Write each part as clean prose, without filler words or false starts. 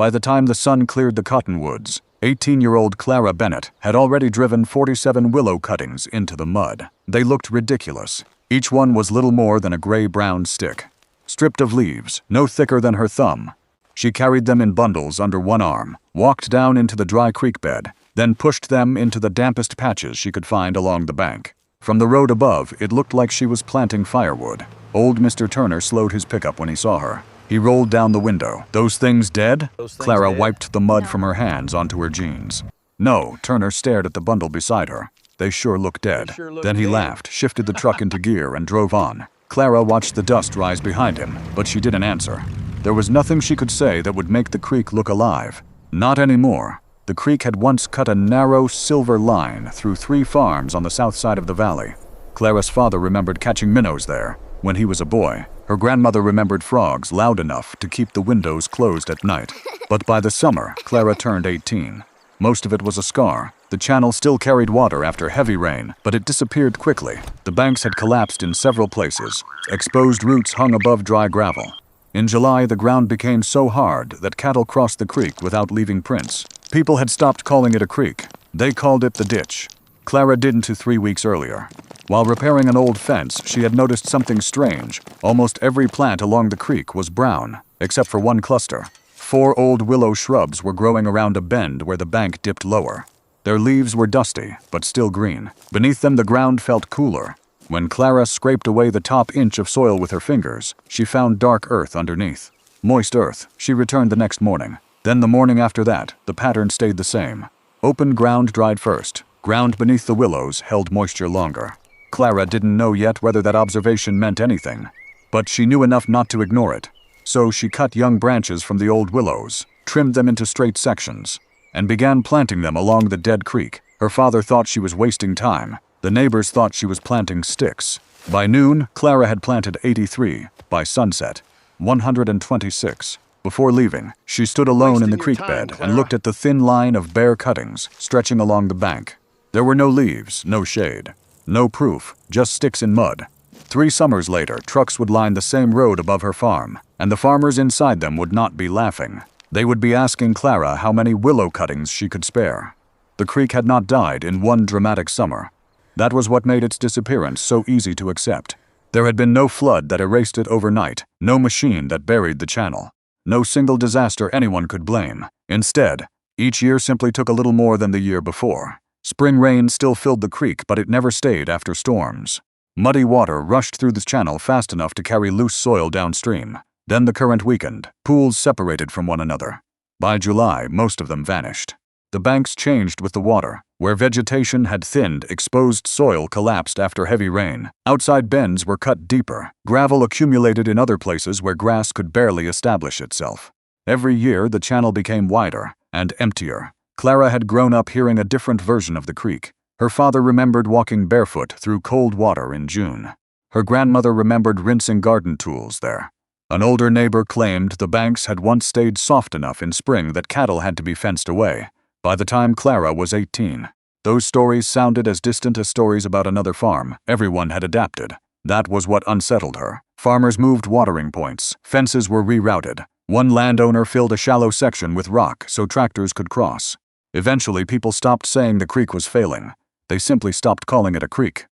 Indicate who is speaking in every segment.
Speaker 1: By the time the sun cleared the cottonwoods, 18-year-old Clara Bennett had already driven 47 willow cuttings into the mud. They looked ridiculous. Each one was little more than a gray-brown stick, stripped of leaves, no thicker than her thumb. She carried them in bundles under one arm, walked down into the dry creek bed, then pushed them into the dampest patches she could find along the bank. From the road above, it looked like she was planting firewood. Old Mr. Turner slowed his pickup when he saw her. He rolled down the window. "Those things dead?" Clara wiped the mud from her hands onto her jeans. "No." Turner stared at the bundle beside her. "They sure look dead." Then he laughed, shifted the truck into gear, and drove on. Clara watched the dust rise behind him, but she didn't answer. There was nothing she could say that would make the creek look alive. Not anymore. The creek had once cut a narrow silver line through 3 farms on the south side of the valley. Clara's father remembered catching minnows there when he was a boy. Her grandmother remembered frogs loud enough to keep the windows closed at night. But by the summer, Clara turned 18. Most of it was a scar. The channel still carried water after heavy rain, but it disappeared quickly. The banks had collapsed in several places. Exposed roots hung above dry gravel. In July, the ground became so hard that cattle crossed the creek without leaving prints. People had stopped calling it a creek. They called it the ditch. Clara didn't 3 weeks earlier. While repairing an old fence, she had noticed something strange. Almost every plant along the creek was brown, except for one cluster. 4 old willow shrubs were growing around a bend where the bank dipped lower. Their leaves were dusty, but still green. Beneath them, the ground felt cooler. When Clara scraped away the top inch of soil with her fingers, she found dark earth underneath. Moist earth. She returned the next morning. Then the morning after that, the pattern stayed the same. Open ground dried first. Ground beneath the willows held moisture longer. Clara didn't know yet whether that observation meant anything, but she knew enough not to ignore it. So she cut young branches from the old willows, trimmed them into straight sections, and began planting them along the dead creek. Her father thought she was wasting time. The neighbors thought she was planting sticks. By noon, Clara had planted 83. By sunset, 126. Before leaving, she stood alone in the creek bed and looked at the thin line of bare cuttings stretching along the bank. There were no leaves, no shade. No proof, just sticks in mud. 3 summers later, trucks would line the same road above her farm, and the farmers inside them would not be laughing. They would be asking Clara how many willow cuttings she could spare. The creek had not died in one dramatic summer. That was what made its disappearance so easy to accept. There had been no flood that erased it overnight, no machine that buried the channel, no single disaster anyone could blame. Instead, each year simply took a little more than the year before. Spring rain still filled the creek, but it never stayed after storms. Muddy water rushed through the channel fast enough to carry loose soil downstream. Then the current weakened. Pools separated from one another. By July, most of them vanished. The banks changed with the water. Where vegetation had thinned, exposed soil collapsed after heavy rain. Outside bends were cut deeper. Gravel accumulated in other places where grass could barely establish itself. Every year, the channel became wider and emptier. Clara had grown up hearing a different version of the creek. Her father remembered walking barefoot through cold water in June. Her grandmother remembered rinsing garden tools there. An older neighbor claimed the banks had once stayed soft enough in spring that cattle had to be fenced away. By the time Clara was 18, those stories sounded as distant as stories about another farm. Everyone had adapted. That was what unsettled her. Farmers moved watering points. Fences were rerouted. One landowner filled a shallow section with rock so tractors could cross. Eventually, people stopped saying the creek was failing. They simply stopped calling it a creek.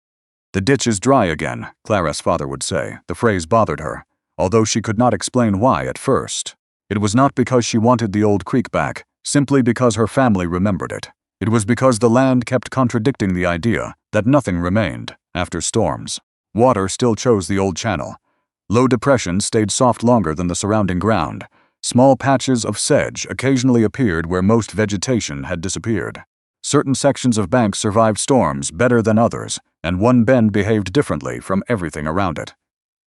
Speaker 1: "The ditch is dry again," Clara's father would say. The phrase bothered her, although she could not explain why at first. It was not because she wanted the old creek back, simply because her family remembered it. It was because the land kept contradicting the idea that nothing remained after storms. Water still chose the old channel. Low depressions stayed soft longer than the surrounding ground. Small patches of sedge occasionally appeared where most vegetation had disappeared. Certain sections of banks survived storms better than others, and one bend behaved differently from everything around it.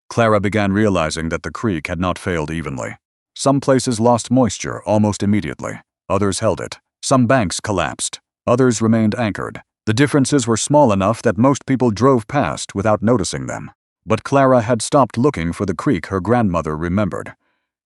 Speaker 1: Clara began realizing that the creek had not failed evenly. Some places lost moisture almost immediately. Others held it. Some banks collapsed. Others remained anchored. The differences were small enough that most people drove past without noticing them. But Clara had stopped looking for the creek her grandmother remembered.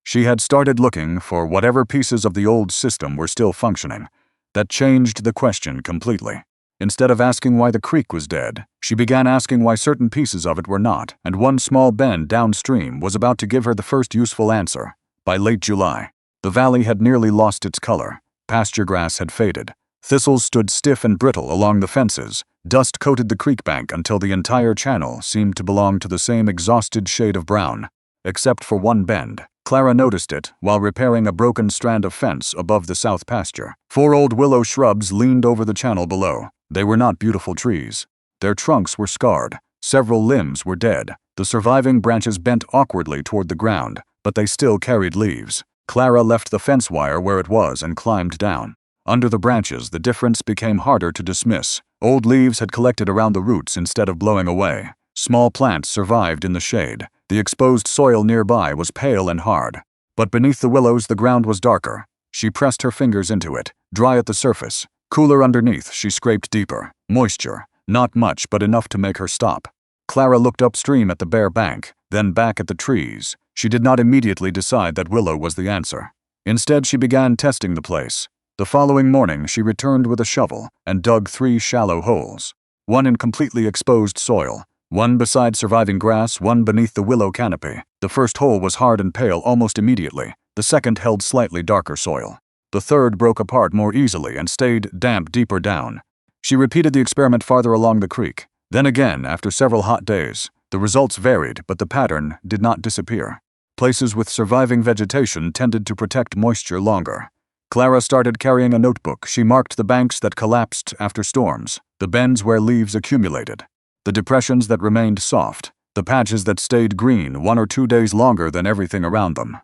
Speaker 1: She had started looking for whatever pieces of the old system were still functioning. That changed the question completely. Instead of asking why the creek was dead, she began asking why certain pieces of it were not, and one small bend downstream was about to give her the first useful answer. By late July, The valley had nearly lost its color. Pasture grass had faded. Thistles stood stiff and brittle along the fences. Dust coated the creek bank until the entire channel seemed to belong to the same exhausted shade of brown. Except for one bend. Clara noticed it while repairing a broken strand of fence above the south pasture. 4 old willow shrubs leaned over the channel below. They were not beautiful trees. Their trunks were scarred. Several limbs were dead. The surviving branches bent awkwardly toward the ground, but they still carried leaves. Clara left the fence wire where it was and climbed down. Under the branches, the difference became harder to dismiss. Old leaves had collected around the roots instead of blowing away. Small plants survived in the shade. The exposed soil nearby was pale and hard. But beneath the willows, the ground was darker. She pressed her fingers into it, dry at the surface. Cooler underneath, she scraped deeper. Moisture. Not much, but enough to make her stop. Clara looked upstream at the bare bank, then back at the trees. She did not immediately decide that Willow was the answer. Instead, she began testing the place. The following morning, she returned with a shovel and dug 3 shallow holes. One in completely exposed soil, one beside surviving grass, one beneath the willow canopy. The first hole was hard and pale almost immediately. The second held slightly darker soil. The third broke apart more easily and stayed damp deeper down. She repeated the experiment farther along the creek. Then again, after several hot days. The results varied, but the pattern did not disappear. Places with surviving vegetation tended to protect moisture longer. Clara started carrying a notebook. She marked the banks that collapsed after storms, the bends where leaves accumulated, the depressions that remained soft, the patches that stayed green 1 or 2 days longer than everything around them.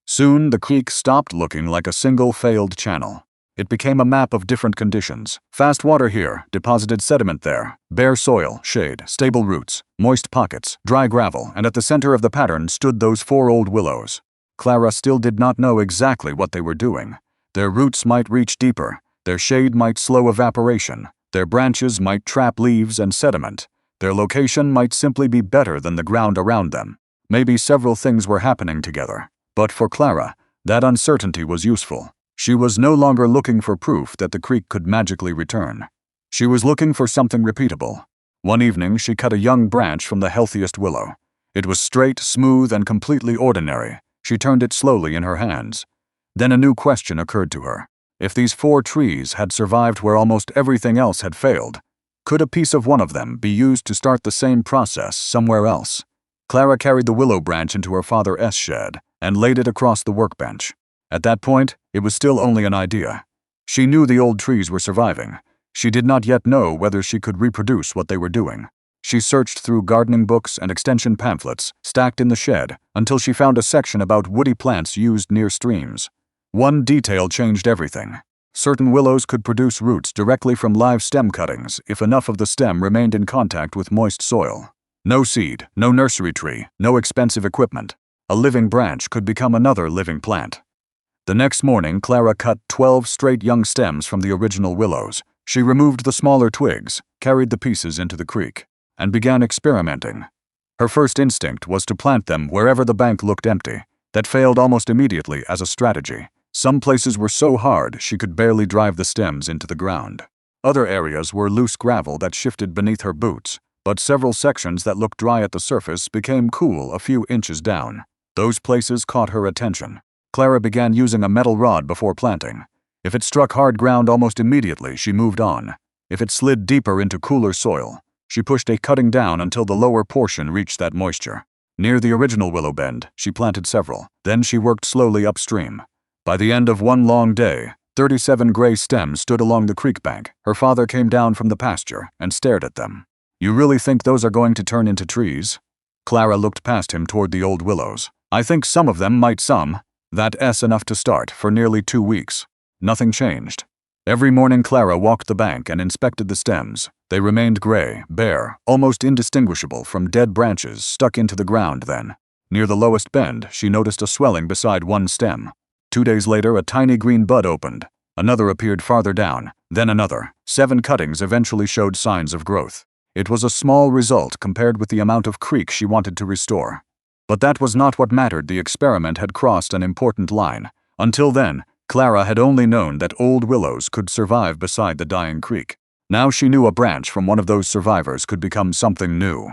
Speaker 1: Soon, the creek stopped looking like a single failed channel. It became a map of different conditions. Fast water here, deposited sediment there, bare soil, shade, stable roots, moist pockets, dry gravel, and at the center of the pattern stood those 4 old willows. Clara still did not know exactly what they were doing. Their roots might reach deeper, their shade might slow evaporation, their branches might trap leaves and sediment, their location might simply be better than the ground around them. Maybe several things were happening together. But for Clara, that uncertainty was useful. She was no longer looking for proof that the creek could magically return. She was looking for something repeatable. One evening, she cut a young branch from the healthiest willow. It was straight, smooth, and completely ordinary. She turned it slowly in her hands. Then a new question occurred to her. If these 4 trees had survived where almost everything else had failed, could a piece of one of them be used to start the same process somewhere else? Clara carried the willow branch into her father's shed and laid it across the workbench. At that point, it was still only an idea. She knew the old trees were surviving. She did not yet know whether she could reproduce what they were doing. She searched through gardening books and extension pamphlets stacked in the shed until she found a section about woody plants used near streams. One detail changed everything. Certain willows could produce roots directly from live stem cuttings if enough of the stem remained in contact with moist soil. No seed, no nursery tree, no expensive equipment. A living branch could become another living plant. The next morning, Clara cut 12 straight young stems from the original willows. She removed the smaller twigs, carried the pieces into the creek, and began experimenting. Her first instinct was to plant them wherever the bank looked empty. That failed almost immediately as a strategy. Some places were so hard she could barely drive the stems into the ground. Other areas were loose gravel that shifted beneath her boots, but several sections that looked dry at the surface became cool a few inches down. Those places caught her attention. Clara began using a metal rod before planting. If it struck hard ground almost immediately, she moved on. If it slid deeper into cooler soil, she pushed a cutting down until the lower portion reached that moisture. Near the original willow bend, she planted several. Then she worked slowly upstream. By the end of one long day, 37 gray stems stood along the creek bank. Her father came down from the pasture and stared at them. "You really think those are going to turn into trees?" Clara looked past him toward the old willows. "I think some of them might some. That's enough to start for nearly 2 weeks. Nothing changed. Every morning Clara walked the bank and inspected the stems. They remained gray, bare, almost indistinguishable from dead branches stuck into the ground then. Near the lowest bend, she noticed a swelling beside one stem. 2 days later, a tiny green bud opened. Another appeared farther down, then another. 7 cuttings eventually showed signs of growth. It was a small result compared with the amount of creek she wanted to restore. But that was not what mattered. The experiment had crossed an important line. Until then, Clara had only known that old willows could survive beside the dying creek. Now she knew a branch from one of those survivors could become something new.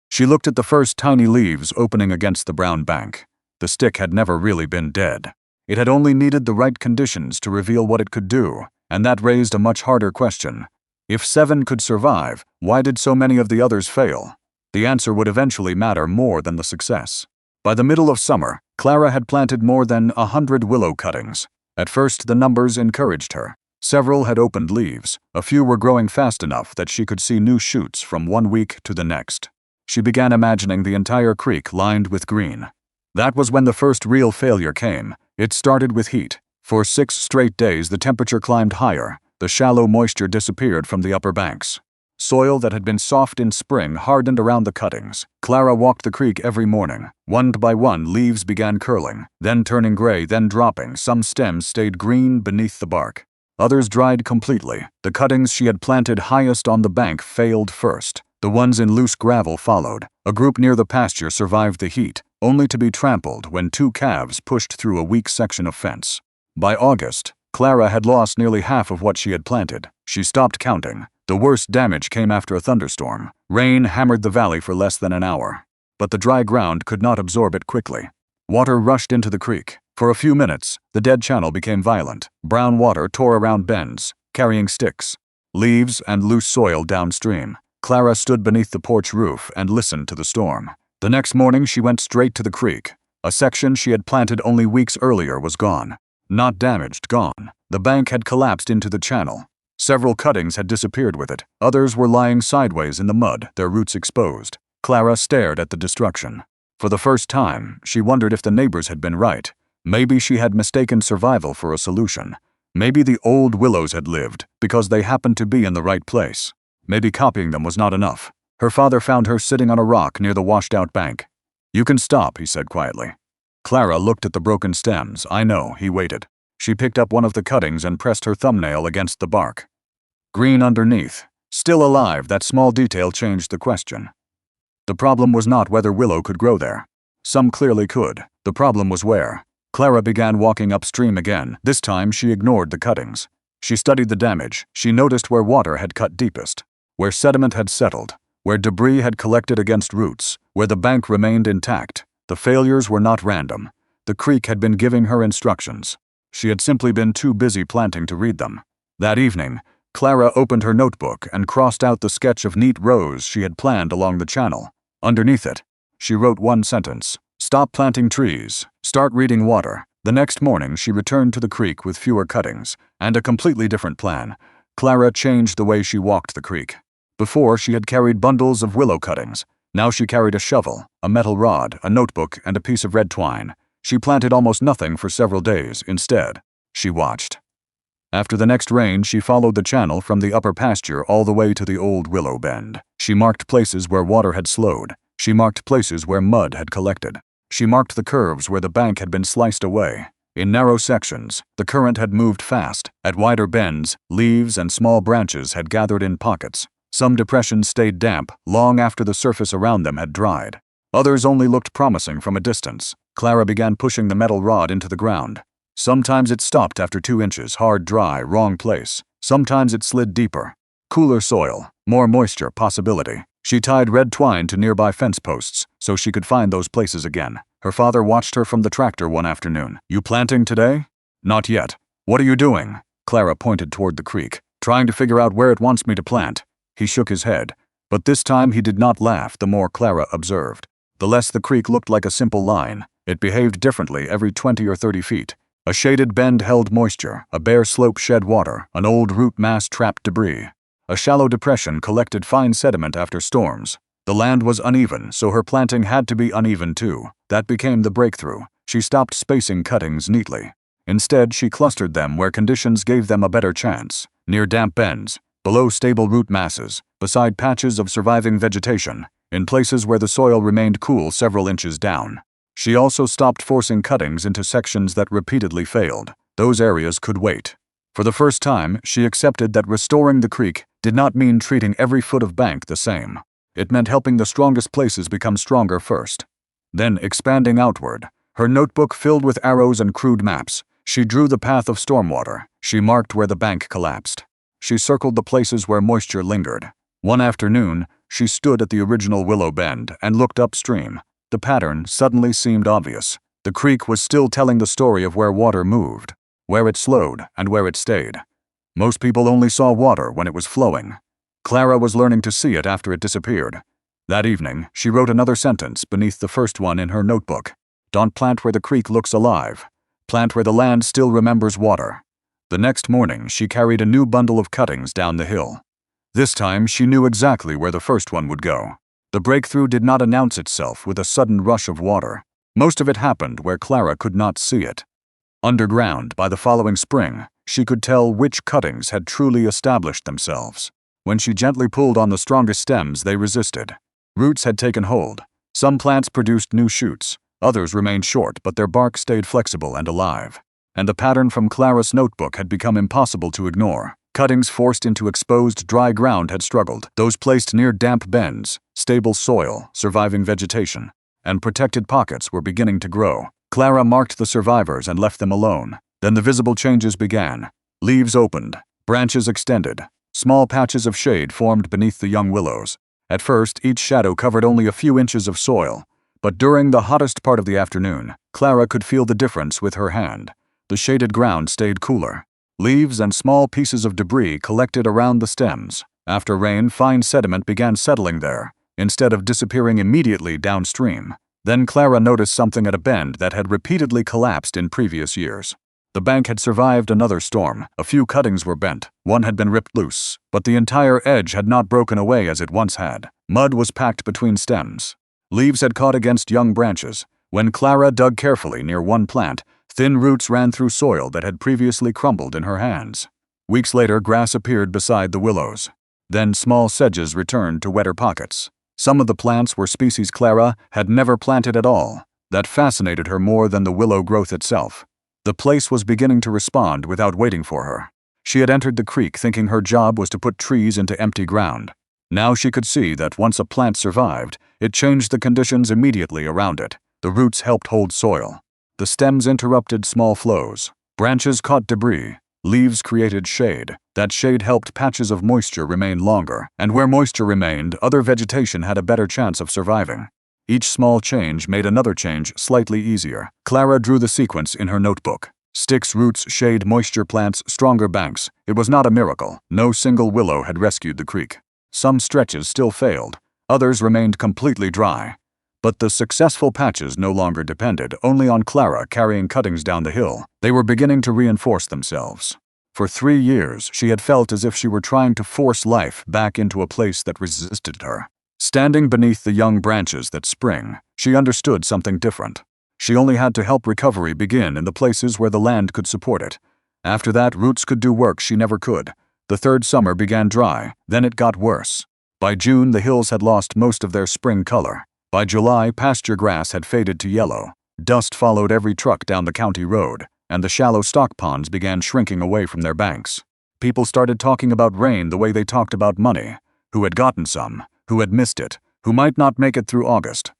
Speaker 1: She looked at the first tiny leaves opening against the brown bank. The stick had never really been dead. It had only needed the right conditions to reveal what it could do, and that raised a much harder question. If 7 could survive, why did so many of the others fail? The answer would eventually matter more than the success. By the middle of summer, Clara had planted more than 100 willow cuttings. At first, the numbers encouraged her. Several had opened leaves. A few were growing fast enough that she could see new shoots from one week to the next. She began imagining the entire creek lined with green. That was when the first real failure came. It started with heat. For 6 straight days, the temperature climbed higher. The shallow moisture disappeared from the upper banks. Soil that had been soft in spring hardened around the cuttings. Clara walked the creek every morning. One by one, leaves began curling, then turning gray, then dropping. Some stems stayed green beneath the bark. Others dried completely. The cuttings she had planted highest on the bank failed first. The ones in loose gravel followed. A group near the pasture survived the heat, only to be trampled when 2 calves pushed through a weak section of fence. By August, Clara had lost nearly half of what she had planted. She stopped counting. The worst damage came after a thunderstorm. Rain hammered the valley for less than an hour. But the dry ground could not absorb it quickly. Water rushed into the creek. For a few minutes, the dead channel became violent. Brown water tore around bends, carrying sticks, leaves, and loose soil downstream. Clara stood beneath the porch roof and listened to the storm. The next morning, she went straight to the creek. A section she had planted only weeks earlier was gone. Not damaged, gone. The bank had collapsed into the channel. Several cuttings had disappeared with it. Others were lying sideways in the mud, their roots exposed. Clara stared at the destruction. For the first time, she wondered if the neighbors had been right. Maybe she had mistaken survival for a solution. Maybe the old willows had lived because they happened to be in the right place. Maybe copying them was not enough. Her father found her sitting on a rock near the washed-out bank. "You can stop," he said quietly. Clara looked at the broken stems. "I know," he waited. She picked up one of the cuttings and pressed her thumbnail against the bark. Green underneath. Still alive, that small detail changed the question. The problem was not whether willow could grow there. Some clearly could. The problem was where. Clara began walking upstream again. This time she ignored the cuttings. She studied the damage. She noticed where water had cut deepest, where sediment had settled, where debris had collected against roots, where the bank remained intact. The failures were not random. The creek had been giving her instructions. She had simply been too busy planting to read them. That evening, Clara opened her notebook and crossed out the sketch of neat rows she had planned along the channel. Underneath it, she wrote one sentence: "Stop planting trees. Start reading water." The next morning, she returned to the creek with fewer cuttings and a completely different plan. Clara changed the way she walked the creek. Before, she had carried bundles of willow cuttings. Now she carried a shovel, a metal rod, a notebook, and a piece of red twine. She planted almost nothing for several days. Instead, she watched. After the next rain, she followed the channel from the upper pasture all the way to the old willow bend. She marked places where water had slowed. She marked places where mud had collected. She marked the curves where the bank had been sliced away. In narrow sections, the current had moved fast. At wider bends, leaves and small branches had gathered in pockets. Some depressions stayed damp long after the surface around them had dried. Others only looked promising from a distance. Clara began pushing the metal rod into the ground. Sometimes it stopped after 2 inches, hard, dry, wrong place. Sometimes it slid deeper. Cooler soil, more moisture, possibility. She tied red twine to nearby fence posts so she could find those places again. Her father watched her from the tractor one afternoon. "You planting today?" "Not yet." "What are you doing?" Clara pointed toward the creek. "Trying to figure out where it wants me to plant." He shook his head. But this time he did not laugh the more Clara observed. The less the creek looked like a simple line, it behaved differently every 20 or 30 feet. A shaded bend held moisture, a bare slope shed water, an old root mass trapped debris. A shallow depression collected fine sediment after storms. The land was uneven, so her planting had to be uneven too. That became the breakthrough. She stopped spacing cuttings neatly. Instead, she clustered them where conditions gave them a better chance, near damp bends, below stable root masses, beside patches of surviving vegetation, in places where the soil remained cool several inches down. She also stopped forcing cuttings into sections that repeatedly failed. Those areas could wait. For the first time, she accepted that restoring the creek did not mean treating every foot of bank the same. It meant helping the strongest places become stronger first, then expanding outward. Her notebook filled with arrows and crude maps. She drew the path of stormwater. She marked where the bank collapsed. She circled the places where moisture lingered. One afternoon, she stood at the original willow bend and looked upstream. The pattern suddenly seemed obvious. The creek was still telling the story of where water moved, where it slowed, and where it stayed. Most people only saw water when it was flowing. Clara was learning to see it after it disappeared. That evening, she wrote another sentence beneath the first one in her notebook. Don't plant where the creek looks alive. Plant where the land still remembers water. The next morning, she carried a new bundle of cuttings down the hill. This time, she knew exactly where the first one would go. The breakthrough did not announce itself with a sudden rush of water. Most of it happened where Clara could not see it. Underground, by the following spring, she could tell which cuttings had truly established themselves. When she gently pulled on the strongest stems, they resisted. Roots had taken hold. Some plants produced new shoots. Others remained short, but their bark stayed flexible and alive. And the pattern from Clara's notebook had become impossible to ignore. Cuttings forced into exposed dry ground had struggled. Those placed near damp bends, stable soil, surviving vegetation, and protected pockets were beginning to grow. Clara marked the survivors and left them alone. Then the visible changes began. Leaves opened. Branches extended. Small patches of shade formed beneath the young willows. At first, each shadow covered only a few inches of soil. But during the hottest part of the afternoon, Clara could feel the difference with her hand. The shaded ground stayed cooler. Leaves and small pieces of debris collected around the stems. After rain, fine sediment began settling there, instead of disappearing immediately downstream. Then Clara noticed something at a bend that had repeatedly collapsed in previous years. The bank had survived another storm. A few cuttings were bent. One had been ripped loose, but the entire edge had not broken away as it once had. Mud was packed between stems. Leaves had caught against young branches. When Clara dug carefully near one plant, thin roots ran through soil that had previously crumbled in her hands. Weeks later, grass appeared beside the willows. Then small sedges returned to wetter pockets. Some of the plants were species Clara had never planted at all. That fascinated her more than the willow growth itself. The place was beginning to respond without waiting for her. She had entered the creek thinking her job was to put trees into empty ground. Now she could see that once a plant survived, it changed the conditions immediately around it. The roots helped hold soil. The stems interrupted small flows. Branches caught debris. Leaves created shade. That shade helped patches of moisture remain longer, and where moisture remained, other vegetation had a better chance of surviving. Each small change made another change slightly easier. Clara drew the sequence in her notebook. Sticks, roots, shade, moisture, plants, stronger banks. It was not a miracle. No single willow had rescued the creek. Some stretches still failed. Others remained completely dry. But the successful patches no longer depended only on Clara carrying cuttings down the hill. They were beginning to reinforce themselves. For 3 years, she had felt as if she were trying to force life back into a place that resisted her. Standing beneath the young branches that spring, she understood something different. She only had to help recovery begin in the places where the land could support it. After that, roots could do work she never could. The third summer began dry, then it got worse. By June, the hills had lost most of their spring color. By July, pasture grass had faded to yellow. Dust followed every truck down the county road, and the shallow stock ponds began shrinking away from their banks. People started talking about rain the way they talked about money. Who had gotten some? Who had missed it? Who might not make it through August?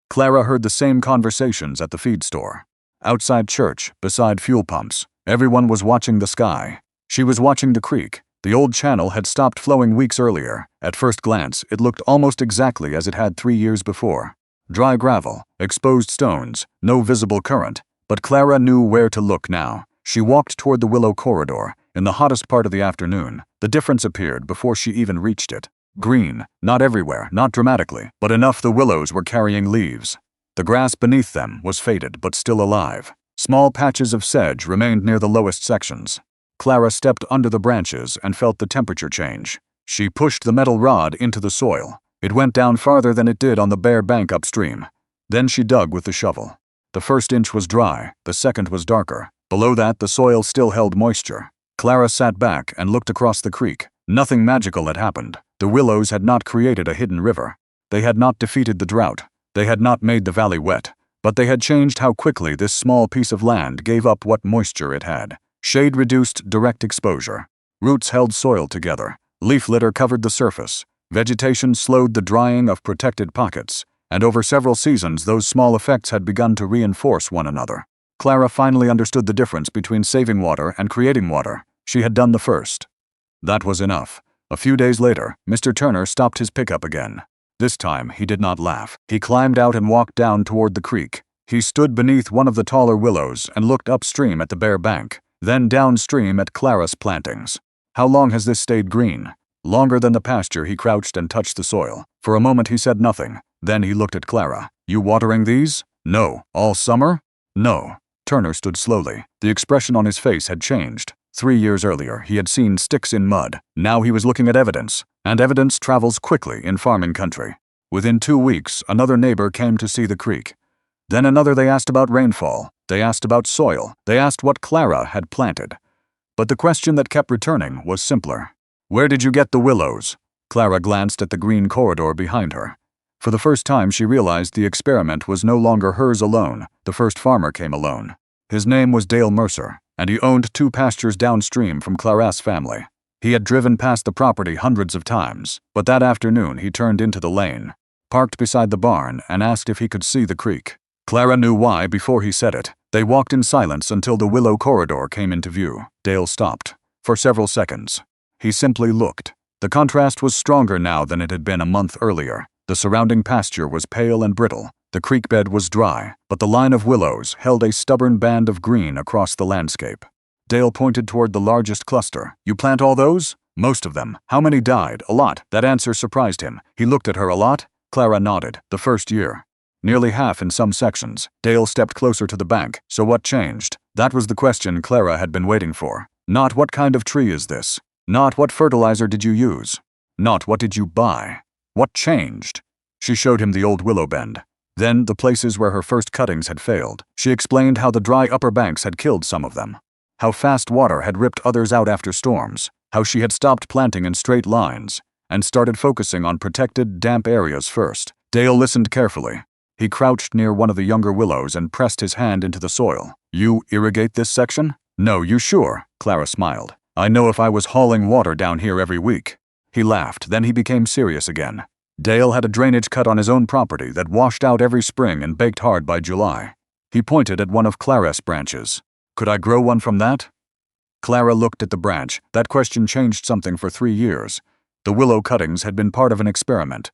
Speaker 1: Clara heard the same conversations at the feed store. Outside church, beside fuel pumps, everyone was watching the sky. She was watching the creek. The old channel had stopped flowing weeks earlier. At first glance, it looked almost exactly as it had 3 years before. Dry gravel, exposed stones, no visible current. But Clara knew where to look now. She walked toward the willow corridor. In the hottest part of the afternoon, the difference appeared before she even reached it. Green, not everywhere, not dramatically, but enough the willows were carrying leaves. The grass beneath them was faded but still alive. Small patches of sedge remained near the lowest sections. Clara stepped under the branches and felt the temperature change. She pushed the metal rod into the soil. It went down farther than it did on the bare bank upstream. Then she dug with the shovel. The first inch was dry, the second was darker. Below that, the soil still held moisture. Clara sat back and looked across the creek. Nothing magical had happened. The willows had not created a hidden river. They had not defeated the drought. They had not made the valley wet. But they had changed how quickly this small piece of land gave up what moisture it had. Shade reduced direct exposure. Roots held soil together. Leaf litter covered the surface. Vegetation slowed the drying of protected pockets. And over several seasons, those small effects had begun to reinforce one another. Clara finally understood the difference between saving water and creating water. She had done the first. That was enough. A few days later, Mr. Turner stopped his pickup again. This time, he did not laugh. He climbed out and walked down toward the creek. He stood beneath one of the taller willows and looked upstream at the bare bank, then downstream at Clara's plantings. How long has this stayed green? Longer than the pasture. He crouched and touched the soil. For a moment he said nothing. Then he looked at Clara. You watering these? No. All summer? No. Turner stood slowly. The expression on his face had changed. 3 years earlier, he had seen sticks in mud. Now he was looking at evidence, and evidence travels quickly in farming country. Within 2 weeks, another neighbor came to see the creek. Then another. They asked about rainfall. They asked about soil. They asked what Clara had planted. But the question that kept returning was simpler. Where did you get the willows? Clara glanced at the green corridor behind her. For the first time she realized the experiment was no longer hers alone. The first farmer came alone. His name was Dale Mercer, and he owned 2 pastures downstream from Clara's family. He had driven past the property hundreds of times, but that afternoon he turned into the lane, parked beside the barn, and asked if he could see the creek. Clara knew why before he said it. They walked in silence until the willow corridor came into view. Dale stopped. For several seconds. He simply looked. The contrast was stronger now than it had been a month earlier. The surrounding pasture was pale and brittle. The creek bed was dry, but the line of willows held a stubborn band of green across the landscape. Dale pointed toward the largest cluster. You plant all those? Most of them. How many died? A lot. That answer surprised him. He looked at her. A lot? Clara nodded. The first year. Nearly half in some sections. Dale stepped closer to the bank. So what changed? That was the question Clara had been waiting for. Not what kind of tree is this? Not what fertilizer did you use? Not what did you buy? What changed? She showed him the old willow bend. Then the places where her first cuttings had failed. She explained how the dry upper banks had killed some of them. How fast water had ripped others out after storms. How she had stopped planting in straight lines and started focusing on protected, damp areas first. Dale listened carefully. He crouched near one of the younger willows and pressed his hand into the soil. You irrigate this section? No, you sure? Clara smiled. I know if I was hauling water down here every week. He laughed, then he became serious again. Dale had a drainage cut on his own property that washed out every spring and baked hard by July. He pointed at one of Clara's branches. Could I grow one from that? Clara looked at the branch. That question changed something for 3 years. The willow cuttings had been part of an experiment.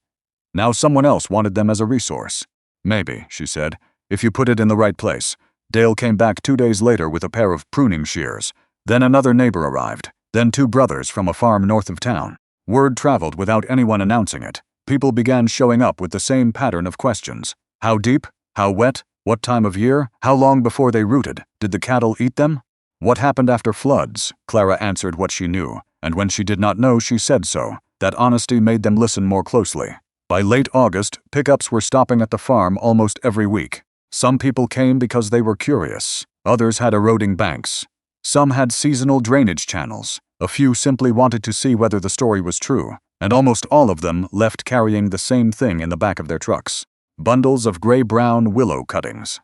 Speaker 1: Now someone else wanted them as a resource. Maybe, she said, if you put it in the right place. Dale came back 2 days later with a pair of pruning shears. Then another neighbor arrived. Then 2 brothers from a farm north of town. Word traveled without anyone announcing it. People began showing up with the same pattern of questions. How deep? How wet? What time of year? How long before they rooted? Did the cattle eat them? What happened after floods? Clara answered what she knew, and when she did not know, she said so. That honesty made them listen more closely. By late August, pickups were stopping at the farm almost every week. Some people came because they were curious. Others had eroding banks. Some had seasonal drainage channels. A few simply wanted to see whether the story was true, and almost all of them left carrying the same thing in the back of their trucks. Bundles of gray-brown willow cuttings.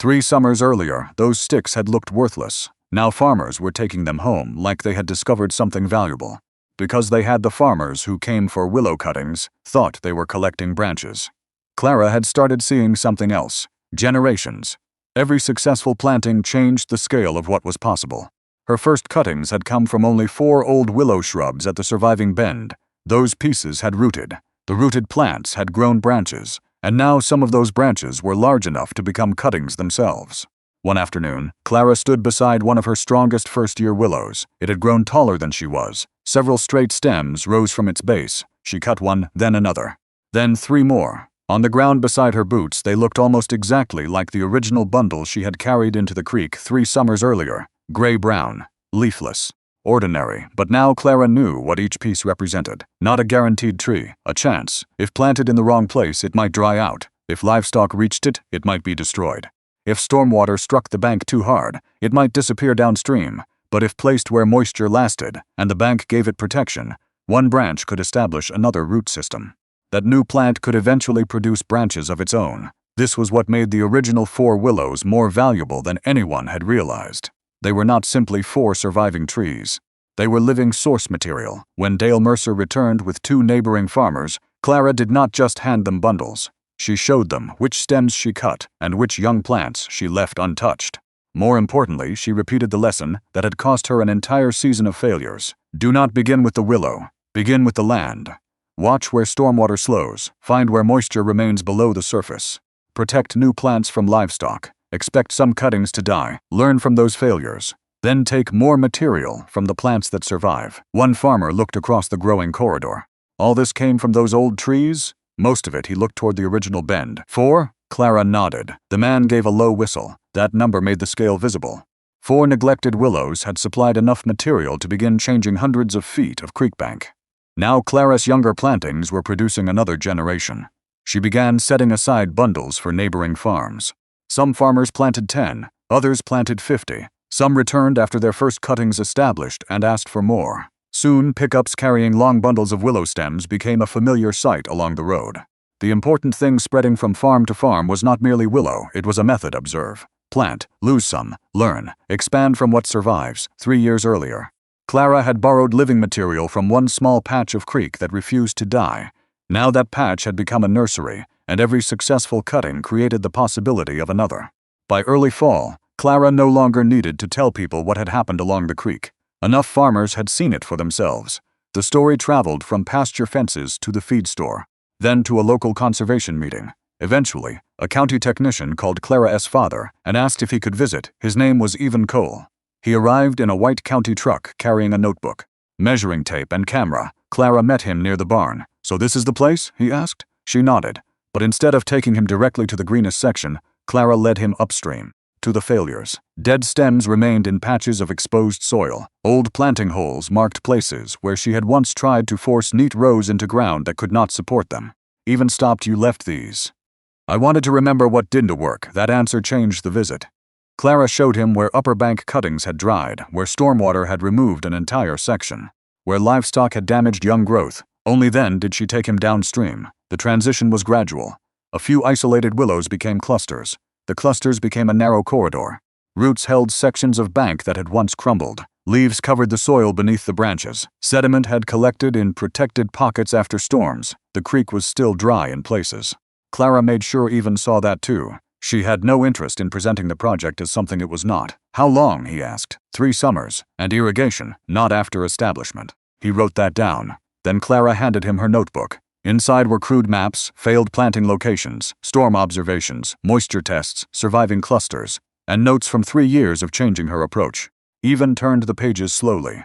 Speaker 1: 3 summers earlier, those sticks had looked worthless. Now farmers were taking them home like they had discovered something valuable. Because they had the farmers who came for willow cuttings thought they were collecting branches. Clara had started seeing something else. Generations. Every successful planting changed the scale of what was possible. Her first cuttings had come from only 4 old willow shrubs at the surviving bend. Those pieces had rooted. The rooted plants had grown branches, and now some of those branches were large enough to become cuttings themselves. One afternoon, Clara stood beside one of her strongest first-year willows. It had grown taller than she was. Several straight stems rose from its base. She cut one, then another. Then 3 more. On the ground beside her boots, they looked almost exactly like the original bundle she had carried into the creek 3 summers earlier. Gray-brown, leafless, ordinary, but now Clara knew what each piece represented. Not a guaranteed tree, a chance. If planted in the wrong place, it might dry out. If livestock reached it, it might be destroyed. If stormwater struck the bank too hard, it might disappear downstream. But if placed where moisture lasted, and the bank gave it protection, one branch could establish another root system. That new plant could eventually produce branches of its own. This was what made the original 4 willows more valuable than anyone had realized. They were not simply 4 surviving trees. They were living source material. When Dale Mercer returned with 2 neighboring farmers, Clara did not just hand them bundles. She showed them which stems she cut and which young plants she left untouched. More importantly, she repeated the lesson that had cost her an entire season of failures. Do not begin with the willow. Begin with the land. Watch where stormwater slows. Find where moisture remains below the surface. Protect new plants from livestock. Expect some cuttings to die. Learn from those failures. Then take more material from the plants that survive. One farmer looked across the growing corridor. All this came from those old trees? Most of it. He looked toward the original bend. 4? Clara nodded. The man gave a low whistle. That number made the scale visible. 4 neglected willows had supplied enough material to begin changing hundreds of feet of creek bank. Now Clara's younger plantings were producing another generation. She began setting aside bundles for neighboring farms. Some farmers planted 10, others planted 50. Some returned after their first cuttings established and asked for more. Soon, pickups carrying long bundles of willow stems became a familiar sight along the road. The important thing spreading from farm to farm was not merely willow, it was a method. Observe, plant, lose some, learn, expand from what survives. 3 years earlier, Clara had borrowed living material from one small patch of creek that refused to die. Now that patch had become a nursery, and every successful cutting created the possibility of another. By early fall, Clara no longer needed to tell people what had happened along the creek. Enough farmers had seen it for themselves. The story traveled from pasture fences to the feed store, then to a local conservation meeting. Eventually, a county technician called Clara's father and asked if he could visit. His name was Even Cole. He arrived in a white county truck carrying a notebook, measuring tape, and camera. Clara met him near the barn. "So this is the place?" he asked. She nodded, but instead of taking him directly to the greenest section, Clara led him upstream, to the failures. Dead stems remained in patches of exposed soil. Old planting holes marked places where she had once tried to force neat rows into ground that could not support them. Even stopped. "You left these." "I wanted to remember what didn't work." That answer changed the visit. Clara showed him where upper bank cuttings had dried, where stormwater had removed an entire section, where livestock had damaged young growth. Only then did she take him downstream. The transition was gradual. A few isolated willows became clusters. The clusters became a narrow corridor. Roots held sections of bank that had once crumbled. Leaves covered the soil beneath the branches. Sediment had collected in protected pockets after storms. The creek was still dry in places. Clara made sure Even saw that too. She had no interest in presenting the project as something it was not. "How long?" he asked. 3 summers, and irrigation, not after establishment. He wrote that down. Then Clara handed him her notebook. Inside were crude maps, failed planting locations, storm observations, moisture tests, surviving clusters, and notes from 3 years of changing her approach. Even turned the pages slowly.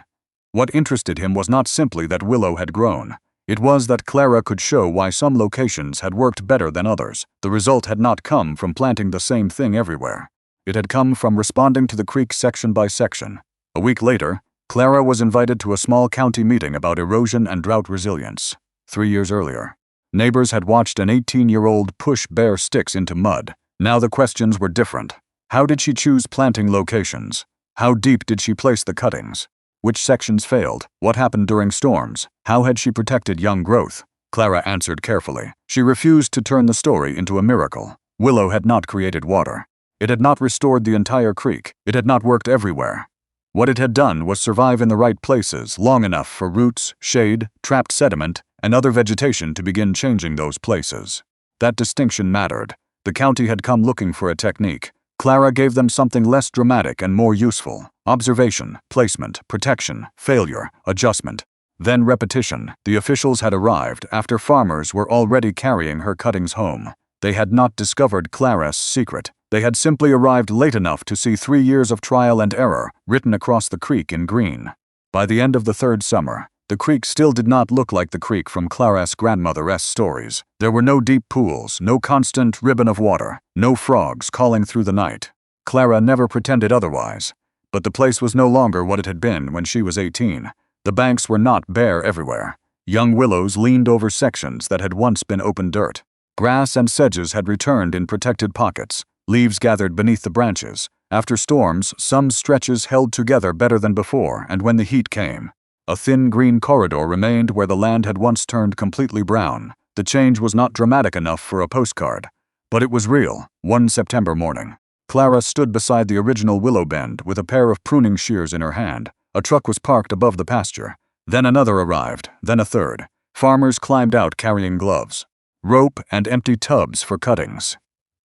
Speaker 1: What interested him was not simply that Willow had grown. It was that Clara could show why some locations had worked better than others. The result had not come from planting the same thing everywhere. It had come from responding to the creek section by section. A week later, Clara was invited to a small county meeting about erosion and drought resilience. 3 years earlier, neighbors had watched an 18-year-old push bare sticks into mud. Now the questions were different. How did she choose planting locations? How deep did she place the cuttings? Which sections failed? What happened during storms? How had she protected young growth? Clara answered carefully. She refused to turn the story into a miracle. Willow had not created water. It had not restored the entire creek. It had not worked everywhere. What it had done was survive in the right places long enough for roots, shade, trapped sediment, and other vegetation to begin changing those places. That distinction mattered. The county had come looking for a technique. Clara gave them something less dramatic and more useful. Observation, placement, protection, failure, adjustment. Then repetition. The officials had arrived after farmers were already carrying her cuttings home. They had not discovered Clara's secret. They had simply arrived late enough to see 3 years of trial and error written across the creek in green. By the end of the 3rd summer, the creek still did not look like the creek from Clara's grandmother's stories. There were no deep pools, no constant ribbon of water, no frogs calling through the night. Clara never pretended otherwise. But the place was no longer what it had been when she was 18. The banks were not bare everywhere. Young willows leaned over sections that had once been open dirt. Grass and sedges had returned in protected pockets. Leaves gathered beneath the branches. After storms, some stretches held together better than before, and when the heat came, a thin green corridor remained where the land had once turned completely brown. The change was not dramatic enough for a postcard, but it was real. One September morning, Clara stood beside the original willow bend with a pair of pruning shears in her hand. A truck was parked above the pasture. Then another arrived, then a third. Farmers climbed out carrying gloves, rope, and empty tubs for cuttings.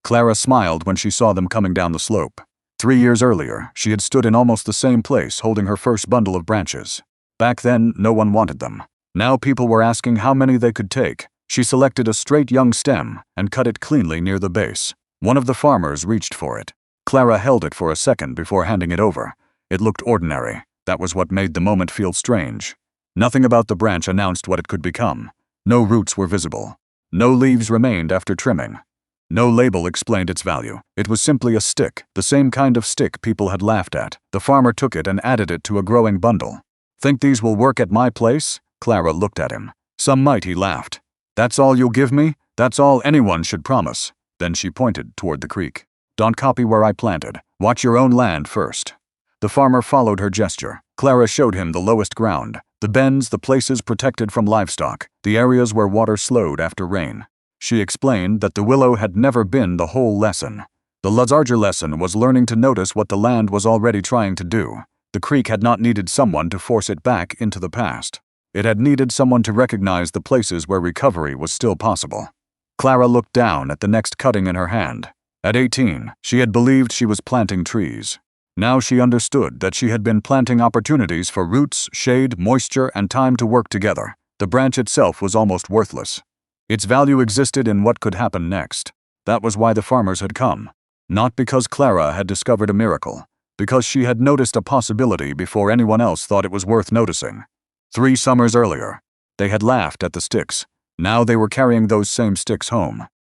Speaker 1: Clara smiled when she saw them coming down the slope. 3 years earlier, she had stood in almost the same place holding her first bundle of branches. Back then, no one wanted them. Now people were asking how many they could take. She selected a straight young stem and cut it cleanly near the base. One of the farmers reached for it. Clara held it for a second before handing it over. It looked ordinary. That was what made the moment feel strange. Nothing about the branch announced what it could become. No roots were visible. No leaves remained after trimming. No label explained its value. It was simply a stick, the same kind of stick people had laughed at. The farmer took it and added it to a growing bundle. "Think these will work at my place?" Clara looked at him. "Some might," he laughed. "That's all you'll give me? That's all anyone should promise." Then she pointed toward the creek. "Don't copy where I planted. Watch your own land first." The farmer followed her gesture. Clara showed him the lowest ground, the bends, the places protected from livestock, the areas where water slowed after rain. She explained that the willow had never been the whole lesson. The larger lesson was learning to notice what the land was already trying to do. The creek had not needed someone to force it back into the past. It had needed someone to recognize the places where recovery was still possible. Clara looked down at the next cutting in her hand. At 18, she had believed she was planting trees. Now she understood that she had been planting opportunities for roots, shade, moisture, and time to work together. The branch itself was almost worthless. Its value existed in what could happen next. That was why the farmers had come. Not because Clara had discovered a miracle, because she had noticed a possibility before anyone else thought it was worth noticing. 3 summers earlier, they had laughed at the sticks. Now they were carrying those same sticks home.